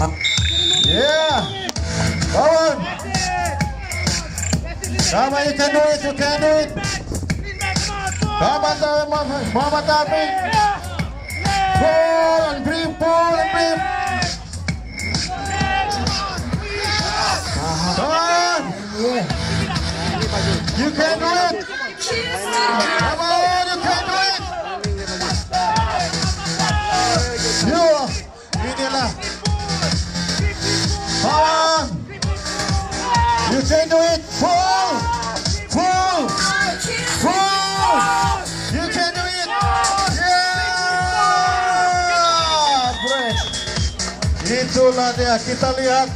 Yeah. Forward. Come on, you can do it. You can do it. Come on, Muhammad Taufiq. Pull and breathe. Pull and breathe. Come on. You can do it. Come on, you can do it. You. Inilah. Come on. You can do it. Pull. Pull. Pull. You can do it. Yeah. Break. Itulah dia. Kita lihat